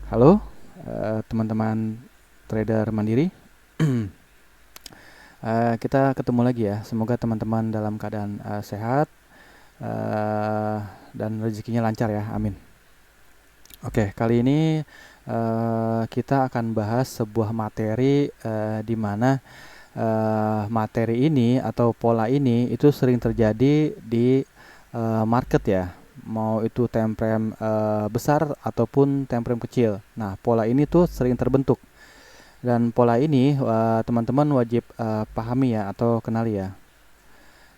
Halo, teman-teman trader mandiri. Kita ketemu lagi ya. Semoga teman-teman dalam keadaan sehat eh, dan rezekinya lancar ya. Amin. Oke, kali ini kita akan bahas sebuah materi di mana materi ini atau pola ini itu sering terjadi di market ya. Mau itu time frame besar ataupun time frame kecil. Nah, pola ini tuh sering terbentuk. Dan pola ini teman-teman wajib pahami ya atau kenali ya.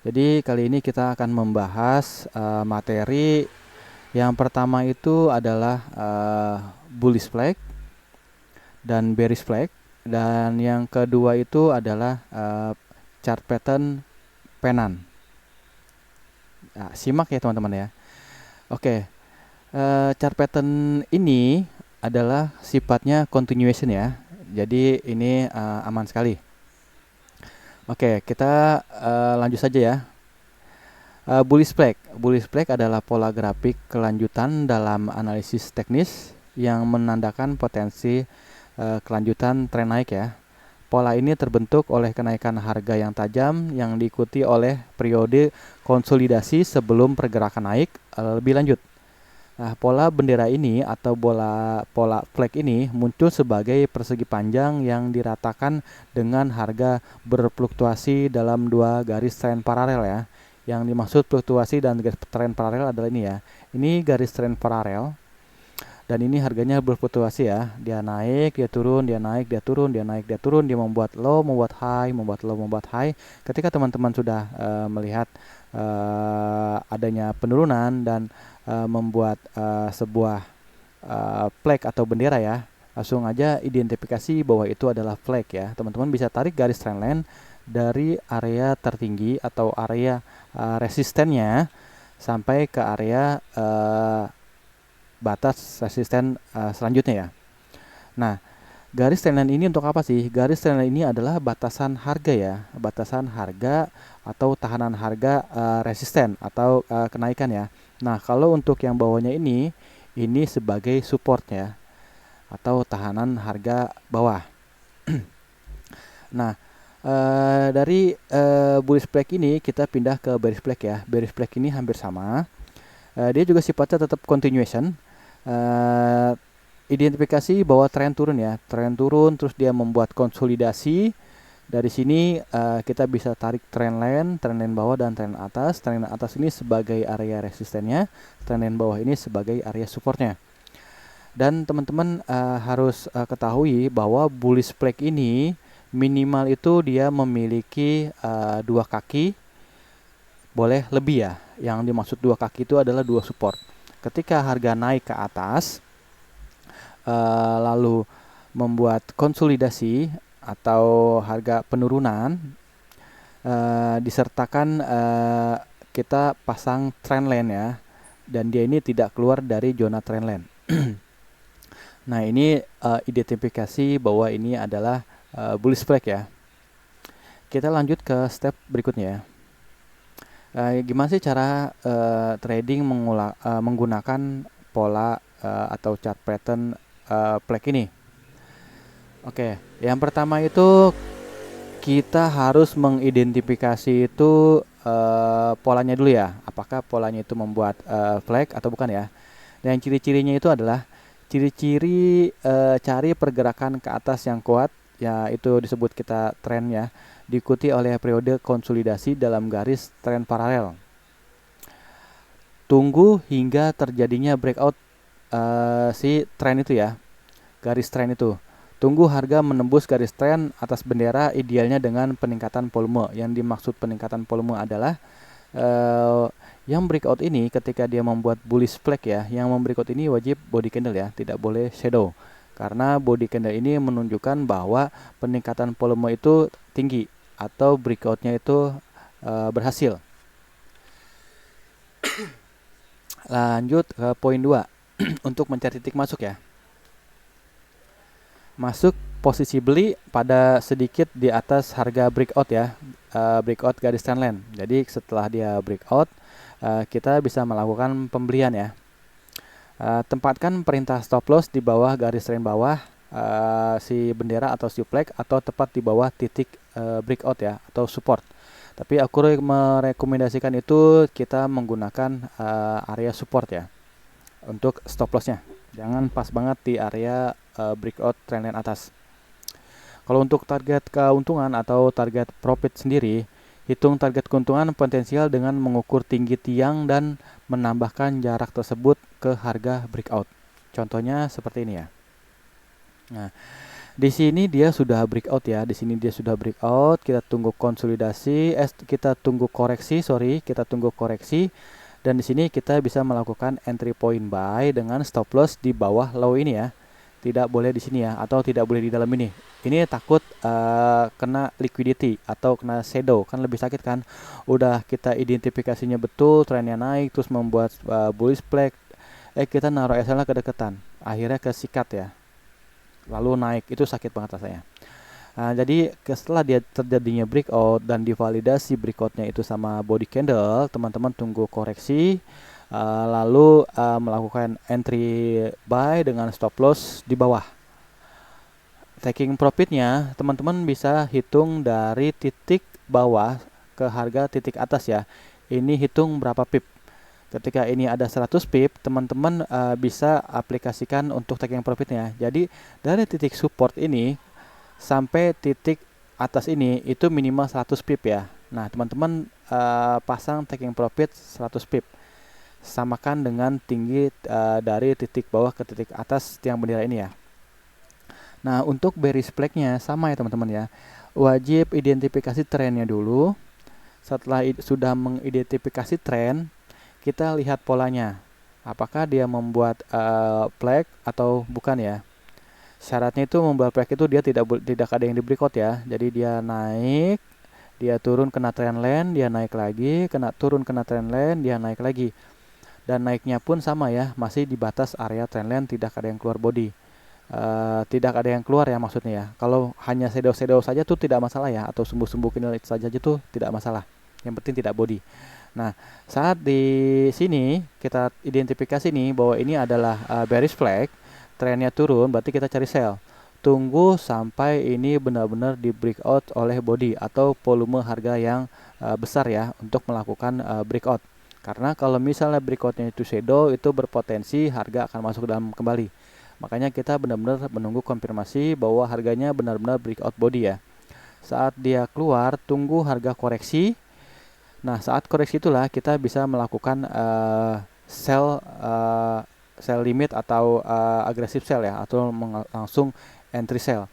Jadi kali ini kita akan membahas materi yang pertama itu adalah bullish flag dan bearish flag, dan yang kedua itu adalah chart pattern penan. Nah, simak ya teman-teman ya. Oke, chart pattern ini adalah sifatnya continuation ya. Jadi ini aman sekali. Oke, kita lanjut saja ya. Bullish flag adalah pola grafik kelanjutan dalam analisis teknis yang menandakan potensi kelanjutan tren naik ya. Pola ini terbentuk oleh kenaikan harga yang tajam yang diikuti oleh periode konsolidasi sebelum pergerakan naik lebih lanjut. Nah, pola bendera ini atau pola flag ini muncul sebagai persegi panjang yang diratakan dengan harga berfluktuasi dalam dua garis tren paralel ya. Yang dimaksud fluktuasi dan garis tren paralel adalah ini ya. Ini garis tren paralel dan ini harganya berfluktuasi ya. Dia naik, dia turun, dia naik, dia turun, dia naik, dia turun, dia membuat low, membuat high, membuat low, membuat high. Ketika teman-teman sudah melihat adanya penurunan dan membuat sebuah flag atau bendera ya, langsung aja identifikasi bahwa itu adalah flag ya. Teman-teman bisa tarik garis trendline dari area tertinggi atau area resistennya sampai ke area batas resisten selanjutnya ya. Nah, garis trendline ini untuk apa sih? Garis trendline ini adalah batasan harga ya, batasan harga atau tahanan harga resisten atau kenaikan ya. Nah, kalau untuk yang bawahnya ini sebagai support ya atau tahanan harga bawah. Nah, dari bullish flag ini kita pindah ke bearish flag ya. Bearish flag ini hampir sama. Dia juga sifatnya tetap continuation. Uh, Identifikasi bahwa tren turun ya, tren turun terus dia membuat konsolidasi. Dari sini kita bisa tarik trend line bawah dan trend atas. Trend atas ini sebagai area resistennya, trend line bawah ini sebagai area supportnya. Dan teman-teman harus ketahui bahwa bullish flag ini minimal itu dia memiliki dua kaki, boleh lebih ya. Yang dimaksud dua kaki itu adalah dua support. Ketika harga naik ke atas, lalu membuat konsolidasi atau harga penurunan, disertakan kita pasang trendline ya, dan dia ini tidak keluar dari zona trendline. Nah, ini identifikasi bahwa ini adalah bullish flag ya. Kita lanjut ke step berikutnya ya. Gimana sih cara trading menggunakan pola atau chart pattern flag ini? Oke, yang pertama itu kita harus mengidentifikasi itu polanya dulu ya. Apakah polanya itu membuat flag atau bukan ya? Dan ciri-cirinya itu adalah ciri-ciri cari pergerakan ke atas yang kuat, ya itu disebut kita tren ya, diikuti oleh periode konsolidasi dalam garis tren paralel. Tunggu hingga terjadinya breakout si tren itu ya, garis tren itu. Tunggu harga menembus garis tren atas bendera, idealnya dengan peningkatan volume. Yang dimaksud peningkatan volume adalah yang breakout ini ketika dia membuat bullish flag ya, yang breakout ini wajib body candle ya, tidak boleh shadow. Karena body candle ini menunjukkan bahwa peningkatan volume itu tinggi atau breakoutnya itu berhasil. Lanjut ke poin 2 untuk mencari titik masuk ya. Masuk posisi beli pada sedikit di atas harga breakout ya, breakout garis trendline. Jadi setelah dia breakout, kita bisa melakukan pembelian ya. Tempatkan perintah stop loss di bawah garis trend bawah si bendera atau si flag, atau tepat di bawah titik breakout ya, atau support. Tapi aku merekomendasikan itu kita menggunakan area support ya untuk stop lossnya. Jangan pas banget di area breakout trendline atas. Kalau untuk target keuntungan atau target profit sendiri, hitung target keuntungan potensial dengan mengukur tinggi tiang dan menambahkan jarak tersebut ke harga breakout. Contohnya seperti ini ya. Nah, di sini dia sudah breakout ya. Di sini dia sudah breakout. Kita tunggu konsolidasi, kita tunggu koreksi, kita tunggu koreksi. Dan di sini kita bisa melakukan entry point buy dengan stop loss di bawah low ini ya. Tidak boleh di sini ya, atau tidak boleh di dalam ini. Ini takut kena liquidity atau kena shadow, kan lebih sakit kan. Udah kita identifikasinya betul, trennya naik, terus membuat bullish flag. Kita naruh SL kedekatan, akhirnya kesikat ya. Lalu naik, itu sakit banget rasanya. Jadi setelah dia terjadinya breakout dan divalidasi breakoutnya itu sama body candle, teman-teman tunggu koreksi, lalu melakukan entry buy dengan stop loss di bawah. Taking profitnya teman-teman bisa hitung dari titik bawah ke harga titik atas ya. Ini hitung berapa pip. Ketika ini ada 100 pip, teman-teman bisa aplikasikan untuk taking profitnya. Jadi dari titik support ini sampai titik atas ini itu minimal 100 pip ya. Nah, teman-teman pasang taking profit 100 pip. Samakan dengan tinggi dari titik bawah ke titik atas tiang bendera ini ya. Nah, untuk bearish flag-nya sama ya teman-teman ya. Wajib identifikasi trennya dulu. Setelah sudah mengidentifikasi tren, kita lihat polanya. Apakah dia membuat flag atau bukan ya. Syaratnya itu membuat flag itu dia tidak ada yang di breakout ya. Jadi dia naik, dia turun kena trendline, dia naik lagi, turun kena trendline, dia naik lagi. Dan naiknya pun sama ya, masih di batas area trendline, tidak ada yang keluar body. Tidak ada yang keluar ya maksudnya ya. Kalau hanya shadow saja tuh tidak masalah ya, atau sumbu-sumbu candle saja itu tidak masalah. Yang penting tidak body. Nah, saat di sini kita identifikasi nih bahwa ini adalah bearish flag, trennya turun, berarti kita cari sell. Tunggu sampai ini benar-benar di breakout oleh body atau volume harga yang besar ya untuk melakukan breakout. Karena kalau misalnya breakoutnya itu shadow, itu berpotensi harga akan masuk dalam kembali. Makanya kita benar-benar menunggu konfirmasi bahwa harganya benar-benar breakout body ya. Saat dia keluar, tunggu harga koreksi. Nah, saat koreksi itulah kita bisa melakukan sell limit atau agresif sell ya, atau langsung entry sell.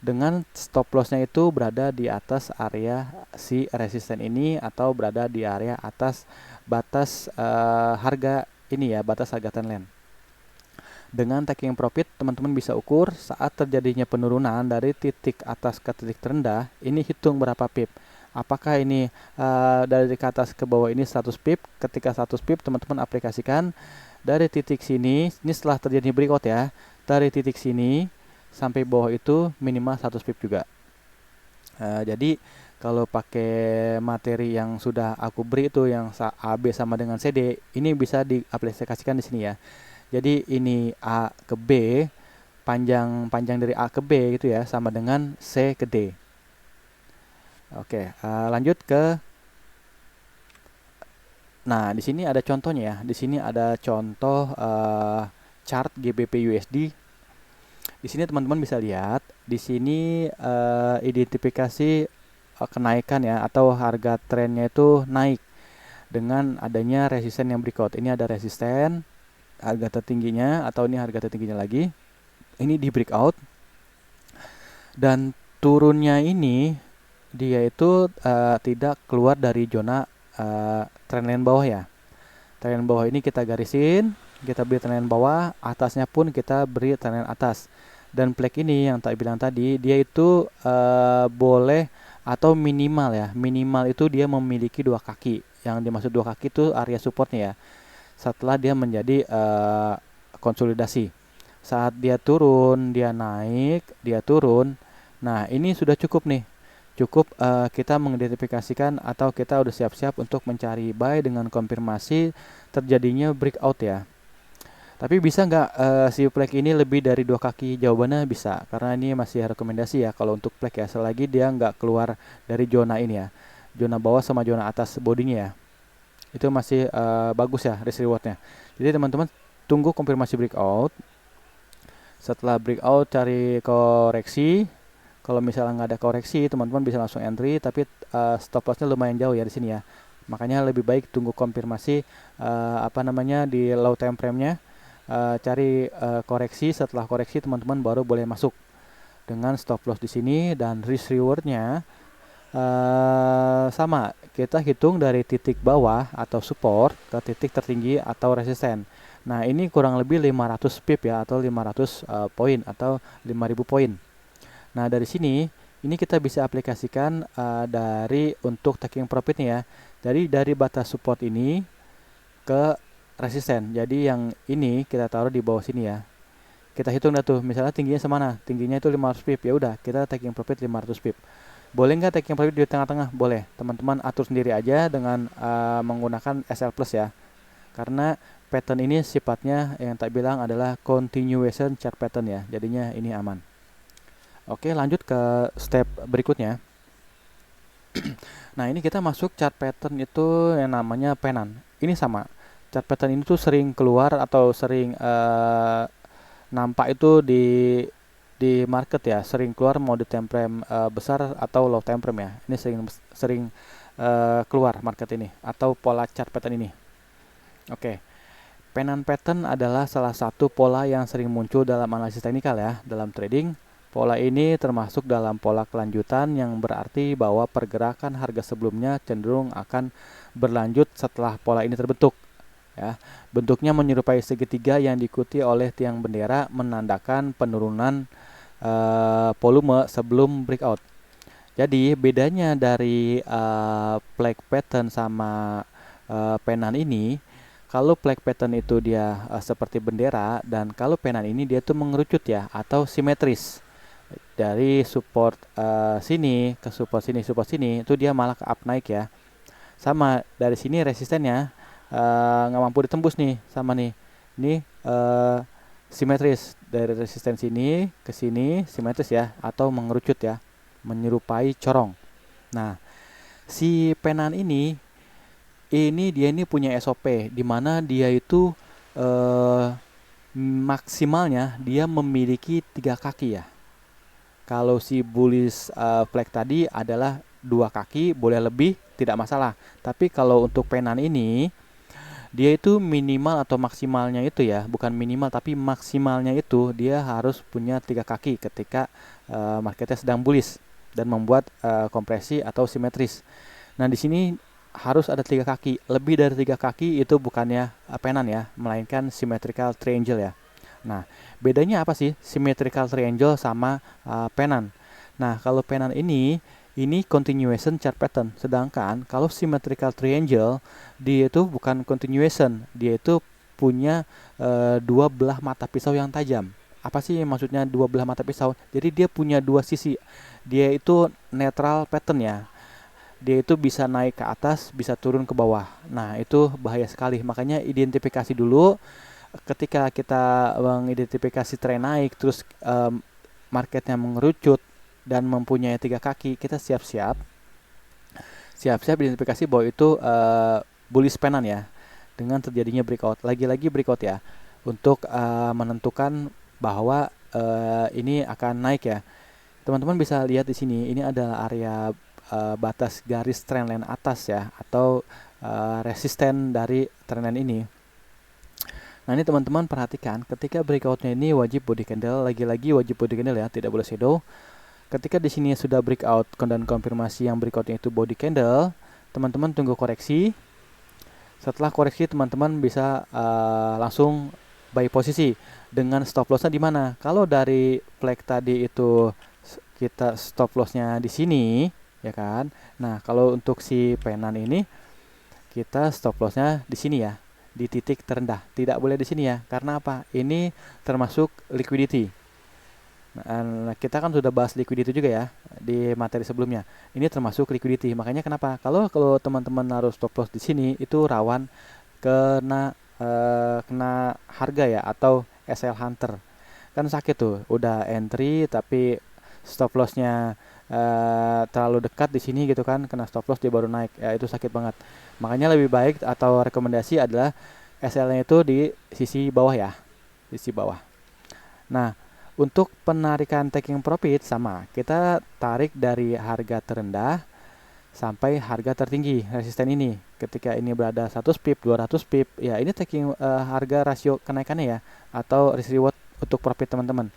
Dengan stop lossnya itu berada di atas area si resisten ini, atau berada di area atas batas harga ini ya, batas harga trendline. Dengan taking profit, teman-teman bisa ukur saat terjadinya penurunan dari titik atas ke titik terendah, ini hitung berapa pip. Apakah ini dari ke atas ke bawah ini 100 pip. Ketika 100 pip, teman-teman aplikasikan dari titik sini, ini setelah terjadi breakout ya, dari titik sini sampai bawah itu minimal 100 pip juga. Jadi kalau pakai materi yang sudah aku beri itu yang AB sama dengan CD, ini bisa diaplikasikan di sini ya. Jadi ini A ke B, panjang dari A ke B gitu ya, sama dengan C ke D. Oke, lanjut ke. Nah, di sini ada contohnya ya. Di sini ada contoh chart GBP USD. Di sini teman-teman bisa lihat, di sini identifikasi kenaikan ya, atau harga trennya itu naik dengan adanya resisten yang breakout. Ini ada resisten harga tertingginya, atau ini harga tertingginya lagi. Ini di breakout. Dan turunnya ini dia itu tidak keluar dari zona trendline bawah ya. Trendline bawah ini kita garisin, kita beri trendline bawah, atasnya pun kita beri trendline atas. Dan flag ini yang tak bilang tadi, dia itu boleh atau minimal ya. Minimal itu dia memiliki dua kaki. Yang dimaksud dua kaki itu area supportnya ya. Setelah dia menjadi konsolidasi. Saat dia turun, dia naik, dia turun. Nah, ini sudah cukup nih. Cukup kita mengidentifikasikan atau kita udah siap-siap untuk mencari buy dengan konfirmasi terjadinya breakout ya. Tapi bisa nggak si flag ini lebih dari 2 kaki? Jawabannya bisa, karena ini masih rekomendasi ya kalau untuk flag ya, selagi dia nggak keluar dari zona ini ya, zona bawah sama zona atas bodinya ya, itu masih bagus ya risk rewardnya. Jadi teman-teman tunggu konfirmasi breakout. Setelah breakout cari koreksi. Kalau misalnya nggak ada koreksi, teman-teman bisa langsung entry, tapi stop lossnya lumayan jauh ya di sini ya. Makanya lebih baik tunggu konfirmasi di low time frame-nya. Cari koreksi. Setelah koreksi teman-teman baru boleh masuk dengan stop loss di sini, dan risk rewardnya sama. Kita hitung dari titik bawah atau support ke titik tertinggi atau resisten. Nah, ini kurang lebih 500 pip ya, atau 500 poin atau 5000 poin. Nah, dari sini ini kita bisa aplikasikan dari untuk taking profitnya ya. Jadi dari batas support ini ke resisten. Jadi yang ini kita taruh di bawah sini ya. Kita hitung dah tuh, misalnya tingginya semana? Tingginya itu 500 pip. Ya udah, kita taking profit 500 pip. Boleh nggak taking profit di tengah-tengah? Boleh. Teman-teman atur sendiri aja dengan menggunakan SL plus ya. Karena pattern ini sifatnya yang tak bilang adalah continuation chart pattern ya. Jadinya ini aman. Oke, lanjut ke step berikutnya. Nah, ini kita masuk chart pattern itu yang namanya penan. Ini sama. Chart pattern ini tuh sering keluar atau sering nampak itu di market ya, sering keluar mau di time frame besar atau low time frame ya. Ini sering keluar market ini atau pola chart pattern ini. Oke. Penan pattern adalah salah satu pola yang sering muncul dalam analisis teknikal ya, dalam trading. Pola ini termasuk dalam pola kelanjutan, yang berarti bahwa pergerakan harga sebelumnya cenderung akan berlanjut setelah pola ini terbentuk. Ya, bentuknya menyerupai segitiga yang diikuti oleh tiang bendera, menandakan penurunan volume sebelum breakout. Jadi bedanya dari flag pattern sama penan ini, kalau flag pattern itu dia seperti bendera, dan kalau penan ini dia tuh mengerucut ya, atau simetris. Dari support sini ke support sini itu dia malah ke up naik ya. Sama dari sini resistennya nggak mampu ditembus nih, sama nih. Ini simetris dari resisten sini ke sini, simetris ya, atau mengerucut ya, menyerupai corong. Nah, si penan ini dia ini punya SOP di mana dia itu maksimalnya dia memiliki 3 kaki ya. Kalau si bullish flag tadi adalah 2 kaki, boleh lebih tidak masalah. Tapi kalau untuk penan ini dia itu minimal atau maksimalnya itu ya, bukan minimal tapi maksimalnya itu dia harus punya 3 kaki ketika marketnya sedang bullish dan membuat kompresi atau simetris. Nah, di sini harus ada 3 kaki. Lebih dari 3 kaki itu bukannya penan ya, melainkan symmetrical triangle ya. Nah, bedanya apa sih symmetrical triangle sama penan? Nah, kalau penan ini continuation chart pattern, sedangkan kalau symmetrical triangle dia itu bukan continuation, dia itu punya 2 belah mata pisau yang tajam. Apa sih maksudnya 2 belah mata pisau? Jadi dia punya 2 sisi. Dia itu netral pattern ya. Dia itu bisa naik ke atas, bisa turun ke bawah. Nah, itu bahaya sekali. Makanya identifikasi dulu. Ketika kita mengidentifikasi tren naik, terus marketnya mengerucut dan mempunyai 3 kaki, kita siap-siap identifikasi bahwa itu bullish penan ya, dengan terjadinya breakout. Lagi-lagi breakout ya, untuk menentukan bahwa ini akan naik ya. Teman-teman bisa lihat di sini, ini adalah area batas garis trendline atas ya, atau resisten dari trendline ini. Nah, ini teman-teman perhatikan, ketika breakoutnya ini wajib body candle, lagi-lagi wajib body candle ya, tidak boleh shadow. Ketika di sini sudah breakout dan konfirmasi yang berikutnya itu body candle, teman-teman tunggu koreksi. Setelah koreksi, teman-teman bisa langsung buy posisi dengan stop lossnya di mana? Kalau dari flag tadi itu kita stop lossnya di sini, ya kan? Nah, kalau untuk si penan ini kita stop lossnya di sini ya, di titik terendah. Tidak boleh di sini ya. Karena apa? Ini termasuk liquidity. Nah, kita kan sudah bahas liquidity juga ya di materi sebelumnya. Ini termasuk liquidity. Makanya kenapa? Kalau teman-teman naruh stop loss di sini itu rawan kena kena harga ya, atau SL Hunter. Kan sakit tuh, udah entry tapi stop lossnya terlalu dekat di sini gitu kan, kena stop loss dia baru naik, ya itu sakit banget. Makanya lebih baik atau rekomendasi adalah SL-nya itu di sisi bawah ya, sisi bawah. Nah, untuk penarikan taking profit sama, kita tarik dari harga terendah sampai harga tertinggi resisten ini. Ketika ini berada 100 pip, 200 pip, ya ini taking harga rasio kenaikannya ya, atau risk reward untuk profit teman-teman.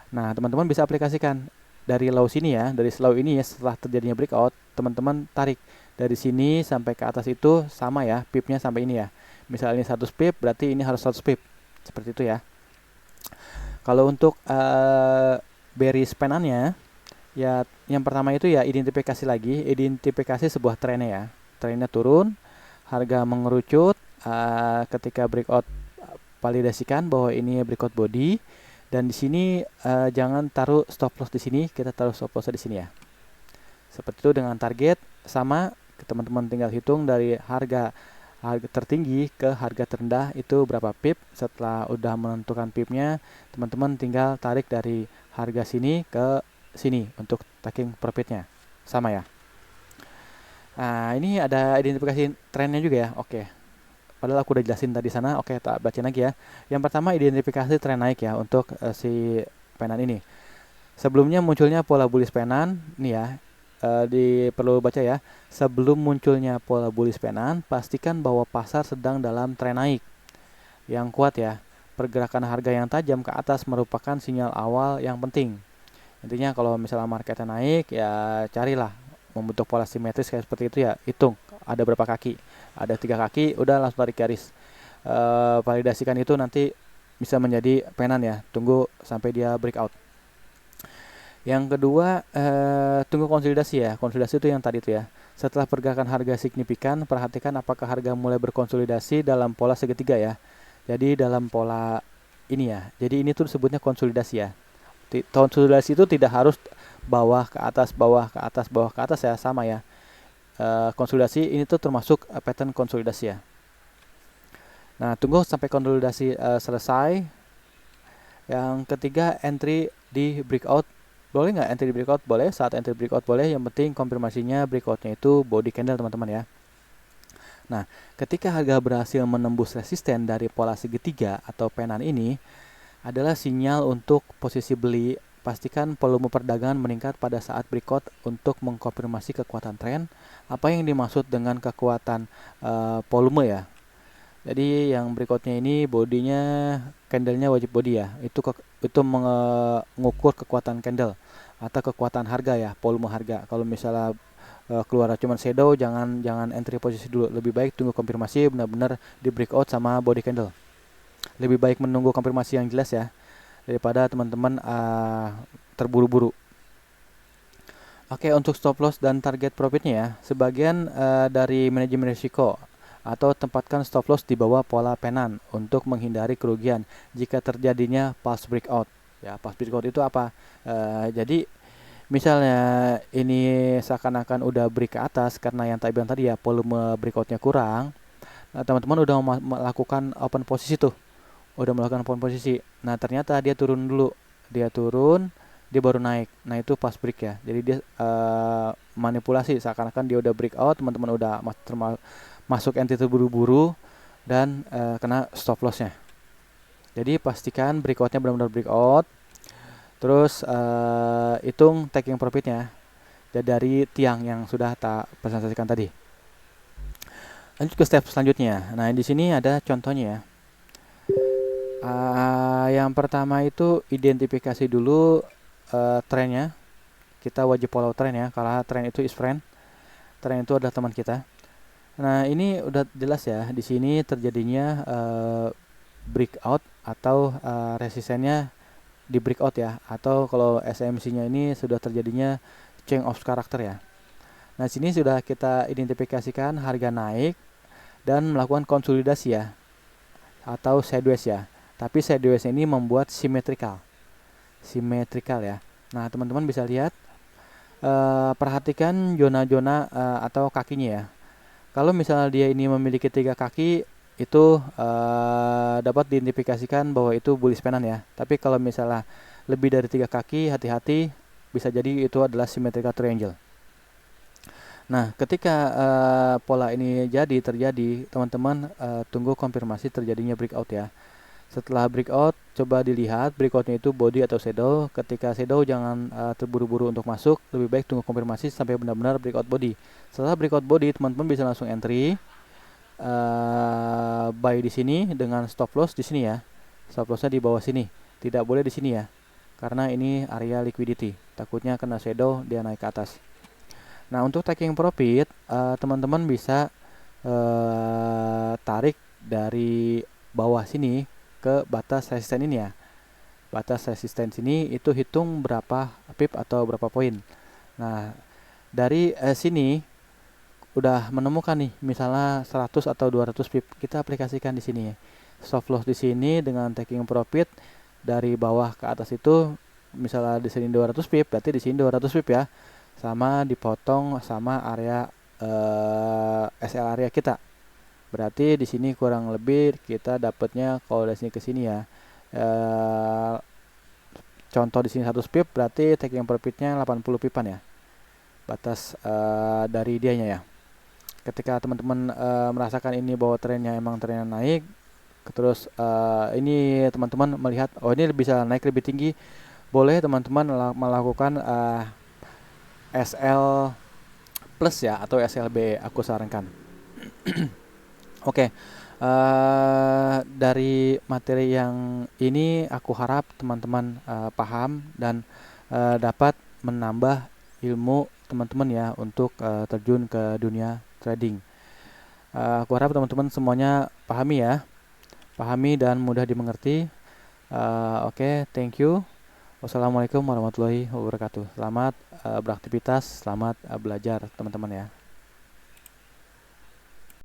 Nah, teman-teman bisa aplikasikan dari low sini ya, dari slow ini ya, setelah terjadinya breakout, teman-teman tarik dari sini sampai ke atas itu sama ya, pipnya sampai ini ya. Misalnya ini 100 pip, berarti ini harus 100 pip. Seperti itu ya. Kalau untuk bearish span-nya, ya yang pertama itu ya identifikasi lagi, identifikasi sebuah trennya ya. Trennya turun, harga mengerucut, ketika breakout validasikan bahwa ini breakout body, dan di sini jangan taruh stop loss di sini, kita taruh stop loss di sini ya. Seperti itu dengan target sama, teman-teman tinggal hitung dari harga tertinggi ke harga terendah itu berapa pip. Setelah udah menentukan pipnya, teman-teman tinggal tarik dari harga sini ke sini untuk taking profitnya sama ya. Nah, ini ada identifikasi trennya juga ya. Oke, padahal aku udah jelasin tadi sana. Oke, tak bacain lagi ya. Yang pertama identifikasi tren naik ya untuk si penan ini. Sebelumnya munculnya pola bullish penan nih ya. Perlu baca ya. Sebelum munculnya pola bullish penan, pastikan bahwa pasar sedang dalam tren naik yang kuat ya. Pergerakan harga yang tajam ke atas merupakan sinyal awal yang penting. Intinya kalau misalnya marketnya naik, ya carilah membentuk pola simetris kayak seperti itu ya. Hitung ada berapa kaki. Ada 3 kaki, udah langsung tarik garis. Validasikan itu nanti bisa menjadi penan ya. Tunggu sampai dia breakout. Yang kedua, tunggu konsolidasi ya. Konsolidasi itu yang tadi itu ya. Setelah pergerakan harga signifikan, perhatikan apakah harga mulai berkonsolidasi dalam pola segitiga ya. Jadi dalam pola ini ya. Jadi ini tuh disebutnya konsolidasi ya. Konsolidasi itu tidak harus bawah ke atas, bawah ke atas, bawah ke atas ya, sama ya. Konsolidasi ini tuh termasuk pattern konsolidasi ya. Nah, tunggu sampai konsolidasi selesai. Yang ketiga, entry di breakout. Boleh nggak entry di breakout? Boleh. Saat entry breakout boleh. Yang penting konfirmasinya breakoutnya itu body candle teman-teman ya. Nah, ketika harga berhasil menembus resisten dari pola segitiga atau penan ini, adalah sinyal untuk posisi beli. Pastikan volume perdagangan meningkat pada saat breakout untuk mengkonfirmasi kekuatan tren. Apa yang dimaksud dengan kekuatan volume ya? Jadi yang breakoutnya ini bodinya, candlenya wajib body ya. Itu mengukur kekuatan candle atau kekuatan harga ya, volume harga. Kalau misalnya keluar cuma shadow, jangan entry posisi dulu. Lebih baik tunggu konfirmasi benar-benar di breakout sama body candle. Lebih baik menunggu konfirmasi yang jelas ya, daripada teman-teman terburu-buru. Oke, untuk stop loss dan target profitnya ya, sebagian dari manajemen risiko atau tempatkan stop loss di bawah pola penan untuk menghindari kerugian jika terjadinya pulse breakout. Ya, pulse breakout itu apa? Jadi misalnya ini seakan-akan udah break ke atas karena yang bilang tadi ya, volume breakoutnya kurang. Nah, teman-teman udah melakukan open posisi tuh. Udah melakukan open posisi. Nah, ternyata dia turun dulu. Dia turun, dia baru naik. Nah, itu pas break ya. Jadi dia manipulasi seakan-akan dia udah breakout, teman-teman udah masuk entry terburu-buru dan kena stop lossnya. Jadi pastikan breakoutnya benar-benar breakout. Terus hitung taking profitnya dari tiang yang sudah tak presentasikan tadi. Lanjut ke step selanjutnya. Nah, di sini ada contohnya ya. Yang pertama itu identifikasi dulu trennya. Kita wajib follow tren ya, karena tren itu is friend. Tren itu adalah teman kita. Nah, ini udah jelas ya, di sini terjadinya breakout atau resistennya di breakout ya, atau kalau SMC-nya ini sudah terjadinya change of character ya. Nah, sini sudah kita identifikasikan harga naik dan melakukan konsolidasi ya, atau sideways ya. Tapi sideways ini membuat simetrikal ya. Nah, teman-teman bisa lihat, perhatikan zona-zona atau kakinya ya. Kalau misalnya dia ini memiliki 3 kaki, itu dapat diidentifikasikan bahwa itu bullish pennant ya. Tapi kalau misalnya lebih dari 3 kaki, hati-hati, bisa jadi itu adalah symmetrical triangle. Nah, ketika pola ini terjadi, teman-teman tunggu konfirmasi terjadinya breakout ya. Setelah breakout, coba dilihat breakoutnya itu body atau shadow. Ketika shadow jangan terburu-buru untuk masuk, lebih baik tunggu konfirmasi sampai benar-benar breakout body. Setelah breakout body, teman-teman bisa langsung entry buy di sini dengan stop loss di sini ya. Stop lossnya di bawah sini, tidak boleh di sini ya, karena ini area liquidity. Takutnya kena shadow dia naik ke atas. Nah, untuk taking profit, teman-teman bisa tarik dari bawah sini ke batas resisten ini ya. Batas resisten sini itu hitung berapa pip atau berapa poin. Nah, dari sini udah menemukan nih, misalnya 100 atau 200 pip, kita aplikasikan di sini ya. Stop loss di sini dengan taking profit dari bawah ke atas itu, misalnya di sini 200 pip, berarti di sini 200 pip ya. Sama dipotong sama area SL area kita. Berarti di sini kurang lebih kita dapatnya kalau dari sini ke sini ya. Contoh di sini 100 pip, berarti taking profitnya 80 pipan ya. Batas dari dianya ya. Ketika teman-teman merasakan ini bahwa trennya emang trennya naik, terus ini teman-teman melihat oh ini bisa naik lebih tinggi, boleh teman-teman melakukan SL plus ya atau SLB aku sarankan. Oke, dari materi yang ini aku harap teman-teman paham dan dapat menambah ilmu teman-teman ya untuk terjun ke dunia trading. Aku harap teman-teman semuanya pahami dan mudah dimengerti. Oke, thank you. Wassalamualaikum warahmatullahi wabarakatuh. Selamat beraktivitas, selamat belajar teman-teman ya.